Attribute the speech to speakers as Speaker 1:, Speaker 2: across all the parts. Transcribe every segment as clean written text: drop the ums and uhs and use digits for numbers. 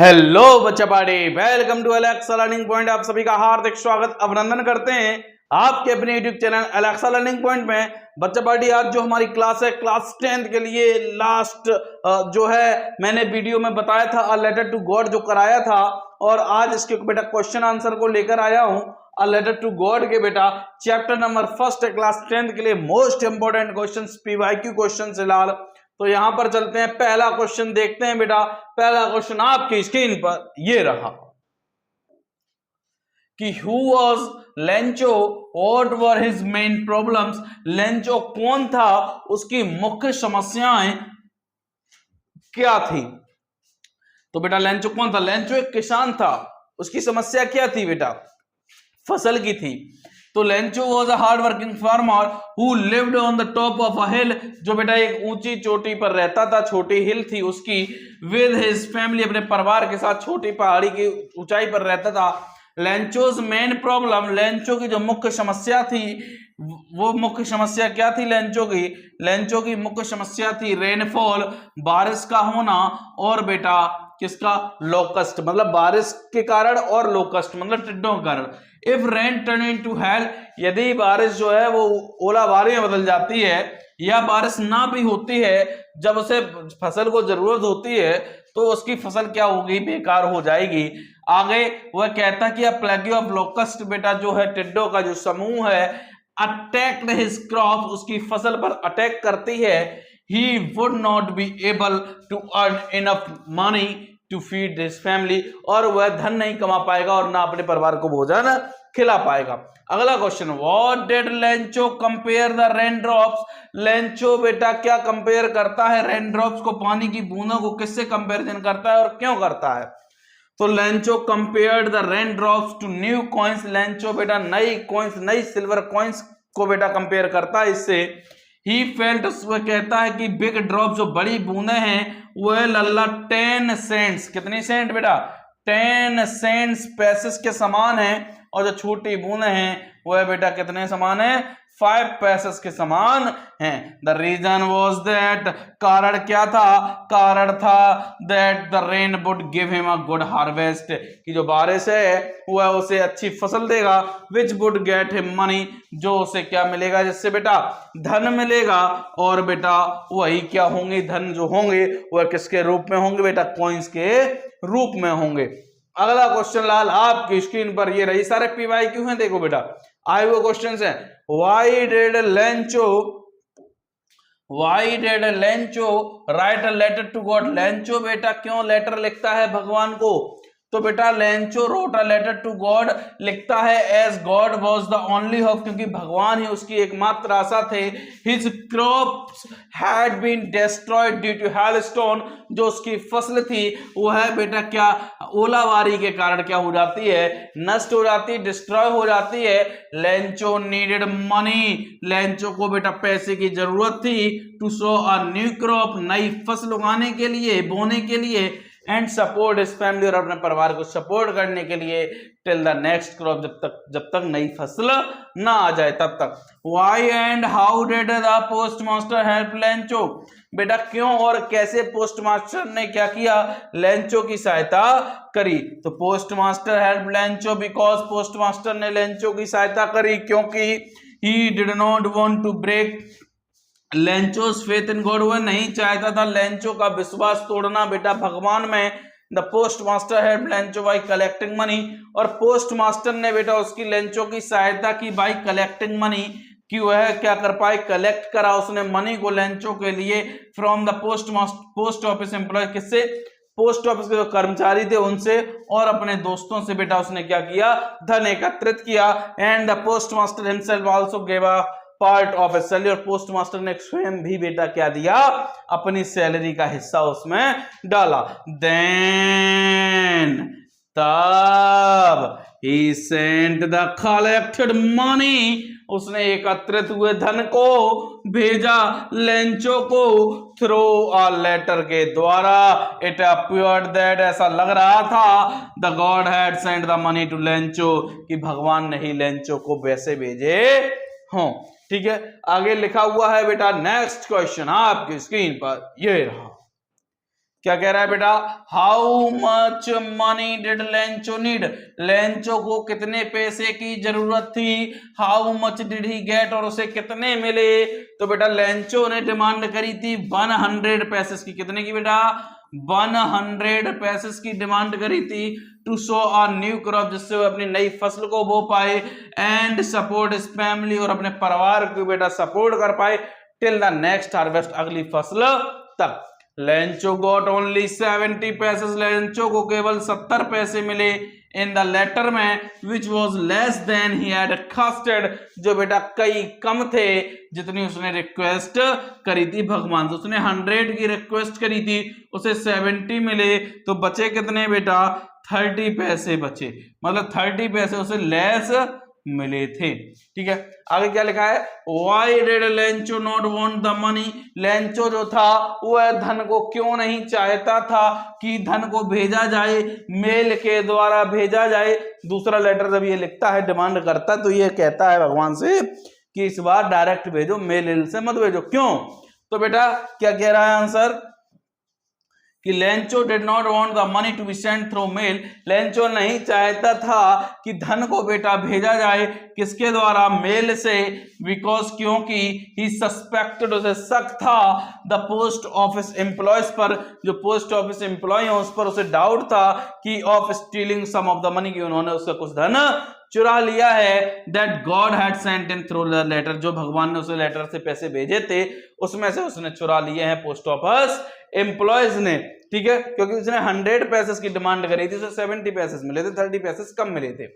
Speaker 1: Hello बच्चा party, welcome to Alexa learning point. आप सभी का हार्दिक स्वागत अभिनंदन करते हैं आपके अपने YouTube channel Alexa learning point में। बच्चा पार्टी, आज जो हमारी क्लास है क्लास 10th के लिए लास्ट जो है मैंने वीडियो में बताया था अ लेटर टू गॉड जो कराया था, और आज इसके बेटा क्वेश्चन आंसर को लेकर आया हूं। अ लेटर टू गॉड के बेटा चैप्टर नंबर 1 है क्लास 10th के लिए most important question PYQ question से लाल। तो यहां पर चलते हैं, पहला क्वेश्चन देखते हैं बेटा। पहला क्वेश्चन आपकी स्क्रीन पर ये रहा कि who was Lencho, what were his main problems. Lencho कौन था, उसकी मुख्य समस्याएं क्या थी। तो बेटा लेंचो कौन था? लेंचो एक किसान था, उसकी समस्या क्या थी बेटा? फसल की थी। तो Lencho was a hard working farmer who lived on the top of a hill, जो बेटा एक ऊंची चोटी पर रहता था, छोटी हिल थी उसकी। विद हिज फैमिली, अपने परिवार के साथ छोटी पहाड़ी की ऊंचाई पर रहता था। लेंचोज मेन प्रॉब्लम, लेंचो की जो मुख्य समस्या थी, वो मुख्य समस्या क्या थी लेंचो की? लेंचो की मुख्य समस्या थी रेनफॉल, बारिश का होना, और बेटा किसका? लोकस्ट, मतलब बारिश के कारण, और लोकस्ट मतलब टिड्डों के कारण। If rain turn into hello, यदि बारिश जो है वो ओलावृष्टि में बदल जाती है, या बारिश ना भी होती है, जब उसे फसल को जरूरत होती है तो उसकी फसल क्या होगी? बेकार हो जाएगी। आगे वह कहता कि प्लेग ऑफ लोकस्ट, बेटा जो है टिड्डों का जो समूह है, अटैक्ड हिज क्रॉप, उसकी फसल पर अटैक करती है। He would not be able to earn enough money to feed his family, और वह धन नहीं कमा पाएगा और ना अपने परिवार को भोजन खिला पाएगा। अगला question, what did Lencho compare the rain drops. Lencho बेटा क्या कंपेयर करता है? रेन ड्रॉप्स को, पानी की बूंदों को किससे कंपेरिजन करता है और क्यों करता है? तो Lencho compared the rain drops to new coins. Lencho बेटा नई कॉइन्स, नई सिल्वर कॉइन्स को बेटा कंपेयर करता है इससे। ही फेल्ट, वह कहता है कि बिग ड्रॉप, जो बड़ी बूंदे हैं, वह लल्ला 10 सेंट्स, कितनी सेंट बेटा? 10 सेंट्स पैसेस के समान है, और जो छोटी बूंदे हैं वह बेटा कितने समान है? 5 पैसेस के समान हैं। द रीजन वॉज दैट, कारण क्या था? कारण था that the rain would give him a good harvest, कि जो बारिश है वह उसे अच्छी फसल देगा। Which would get him money, जो उसे क्या मिलेगा? जिससे बेटा धन मिलेगा। और बेटा वही क्या होंगे? धन जो होंगे वह किसके रूप में होंगे बेटा? कॉइन्स के रूप में होंगे। अगला क्वेश्चन लाल आपकी स्क्रीन पर ये रही, सारे पीवाईक्यू हैं, देखो बेटा आए हुए क्वेश्चंस हैं। Why did Lencho write a letter to God. Lencho बेटा क्यों लेटर लिखता है भगवान को? तो बेटा Lencho wrote a letter to God लिखता है as God was the only hope, क्योंकि भगवान ही उसकी एकमात्र आशा थे। His crops had been destroyed due to hailstone, जो उसकी फसल थी वह बेटा क्या ओलावारी के कारण क्या हो जाती है? नष्ट हो जाती है, डिस्ट्रॉय हो जाती है। लेंचो नीडेड मनी, लेंचो को बेटा पैसे की जरूरत थी। To sow a new crop, नई फसल उगाने के लिए, बोने के लिए। एंड सपोर्ट इस फैमिली, और अपने परिवार को सपोर्ट करने के लिए। टिल द नेक्स्ट क्रॉप, जब तक नई फसल ना आ जाए तब तक। Why and how did the post master help Lencho. बेटा क्यों और कैसे पोस्ट मास्टर ने क्या किया? लेंचो की सहायता करी। तो post master help Lencho because, post master ने लेंचो की सहायता करी क्योंकि he did not want to break Lencho's faith in God, वह नहीं चाहता था लेंचो का विश्वास तोड़ना बेटा भगवान में। The post master help Lencho by collecting money, और पोस्ट मास्टर ने बेटा उसकी लेंचो की सहायता की बाई कलेक्टिंग मनी, कि वह क्या कर पाए? कलेक्ट करा उसने मनी को लेंचो के लिए। From the post office employ, किससे? पोस्ट ऑफिस के जो कर्मचारी थे उनसे, और अपने दोस्तों से बेटा उसने क्या किया? धन एकत्रित किया। And the post master himself also give a part of A salary, और पोस्ट मास्टर ने स्वयं भी बेटा क्या दिया? अपनी सैलरी का हिस्सा उसमें डाला। देन तब he sent the collected money, उसने एकत्रित हुए धन को भेजा लेंचो को। थ्रू अ लेटर के द्वारा। इट appeared that, ऐसा लग रहा था, the god had sent the money to Lencho, कि भगवान ने ही लेंचो को पैसे भेजे हों। ठीक है, आगे लिखा हुआ है बेटा नेक्स्ट क्वेश्चन आपकी स्क्रीन पर ये रहा क्या कह रहा है बेटा, how much money did Lencho need, Lencho को कितने पैसे की जरूरत थी, how much did he get, और उसे कितने मिले। तो बेटा लेंचो ने डिमांड करी थी 100 पैसेस की, कितने की बेटा, 100 पैसेस की डिमांड करी थी, to sow a new crop, जिससे वो अपनी नई फसल को बो पाए, एंड सपोर्ट हिज फैमिली, और अपने परिवार को बेटा सपोर्ट कर पाए, टिल द नेक्स्ट हार्वेस्ट, अगली फसल तक। Lencho got only 70 pesos, Lencho को केवल 70 पैसे मिले इन द लेटर में, which was less than he had requested, जो बेटा कई कम थे जितनी उसने रिक्वेस्ट करी थी भगवान से। उसने 100 की रिक्वेस्ट करी थी, उसे 70 मिले, तो बचे कितने बेटा, 30 पैसे बचे, मतलब 30 पैसे उसे लेस मिले थे। ठीक है, आगे क्या लिखा है, why did Lencho not want the money, Lencho जो था वह धन को क्यों नहीं चाहता था कि धन को भेजा जाए, मेल के द्वारा भेजा जाए। दूसरा लेटर जब ये लिखता है, डिमांड करता, तो ये कहता है भगवान से कि इस बार डायरेक्ट भेजो, मेल से मत भेजो। क्यों, तो बेटा क्या कह रहा है आंसर, कि Lencho did not want the money to be sent through mail, Lencho नहीं चाहता था कि धन को बेटा भेजा जाए, किसके द्वारा, मेल से, बिकॉज क्योंकि ही सस्पेक्टेड, उसे शक था, द पोस्ट ऑफिस एम्प्लॉयज पर, जो पोस्ट ऑफिस एम्प्लॉय है उस पर उसे डाउट था कि of stealing some of the money, की उन्होंने उसका कुछ धन चुरा लिया है, that God had sent in through the letter, जो भगवान ने उसे लेटर से पैसे भेजे थे उसमें से उसने चुरा लिए हैं पोस्ट ऑफिस एम्प्लॉयज ने। ठीक है, क्योंकि उसने 100 पैसेस की डिमांड करी थी, उसे 70 पैसेस मिले थे, 30 पैसेस कम मिले थे।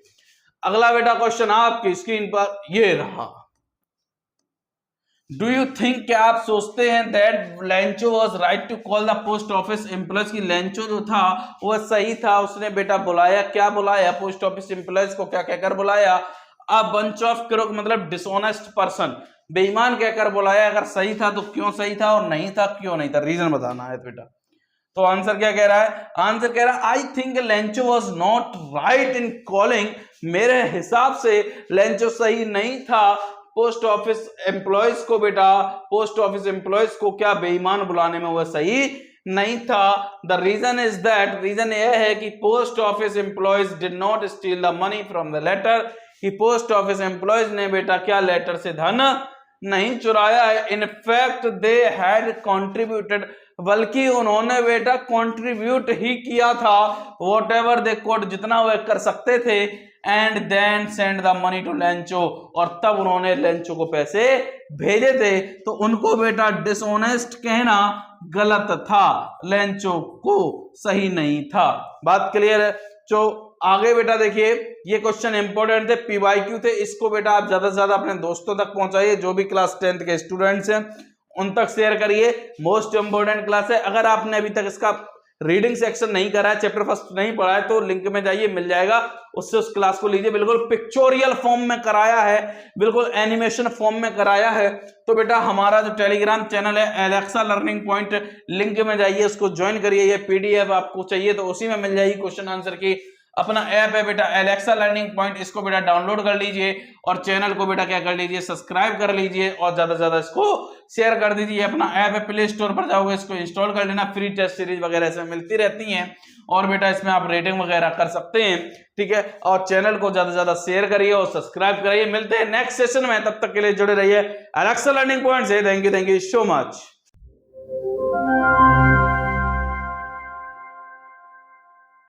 Speaker 1: अगला बेटा क्वेश्चन आपकी स्क्रीन पर ये रहा, डू यू थिंक, क्या आप सोचते हैं, that Lencho was right to call the post office employees, की लेंचो जो था वह सही था, उसने बेटा बुलाया, क्या बुलाया, पोस्ट ऑफिस एम्प्लॉयज को क्या कहकर बुलाया, अ बंच ऑफ क्रोक, मतलब डिसऑनेस्ट पर्सन, बेईमान कहकर बुलाया। अगर सही था तो क्यों सही था, और नहीं था क्यों नहीं था, रीजन बताना है बेटा। तो आंसर क्या कह रहा है, आंसर कह रहा है I think Lencho was not right in calling, मेरे हिसाब से लेंचो सही नहीं था पोस्ट ऑफिस एम्प्लॉयज को, बेटा पोस्ट ऑफिस एम्प्लॉयज को क्या बेईमान बुलाने में, वह सही नहीं था। The reason is that, reason यह है कि post office employees did not steal the money from the letter, कि पोस्ट ऑफिस एम्प्लॉयज ने बेटा क्या लेटर से धन नहीं चुराया है, इनफैक्ट दे हैड कॉन्ट्रीब्यूटेड, बल्कि उन्होंने बेटा कंट्रीब्यूट ही किया था, वॉट एवर दे कुड, जितना वे कर सकते थे, and then send the money to Lencho, और तब उन्होंने लेंचो को पैसे भेजे थे। तो उनको बेटा डिसऑनेस्ट कहना गलत था, लेंचो को सही नहीं था। बात क्लियर है। तो आगे बेटा देखिए, ये क्वेश्चन इंपॉर्टेंट थे, पीवाईक्यू थे, इसको बेटा आप ज्यादा से ज्यादा अपने दोस्तों तक पहुंचाइए, जो भी क्लास 10th के स्टूडेंट्स हैं उन तक शेयर करिए, मोस्ट इंपोर्टेंट क्लास है। अगर आपने अभी तक इसका रीडिंग सेक्शन नहीं करा है, चैप्टर फर्स्ट नहीं पढ़ा है, तो लिंक में जाइए, मिल जाएगा, उससे उस क्लास को लीजिए। बिल्कुल पिक्चोरियल फॉर्म में कराया है, बिल्कुल एनिमेशन फॉर्म में कराया है। तो बेटा हमारा जो टेलीग्राम चैनल है एलेक्सा लर्निंग पॉइंट, लिंक में जाइए, उसको ज्वाइन करिए। ये पीडीएफ आपको चाहिए तो उसी में मिल जाएगी क्वेश्चन आंसर की। अपना ऐप है बेटा एलेक्सा लर्निंग पॉइंट, इसको बेटा डाउनलोड कर लीजिए और चैनल को बेटा क्या कर लीजिए, सब्सक्राइब कर लीजिए और ज्यादा से ज्यादा इसको शेयर कर दीजिए। अपना ऐप है, प्ले स्टोर पर जाओगे, इसको इंस्टॉल कर लेना, फ्री टेस्ट सीरीज वगैरह इसमें मिलती रहती हैं और बेटा इसमें आप रेटिंग वगैरह कर सकते हैं। ठीक है, और चैनल को ज्यादा से ज्यादा शेयर करिए और सब्सक्राइब करिए। मिलते हैं नेक्स्ट सेशन में, तब तक के लिए जुड़े रहिए एलेक्सा लर्निंग पॉइंट से। Thank you so much.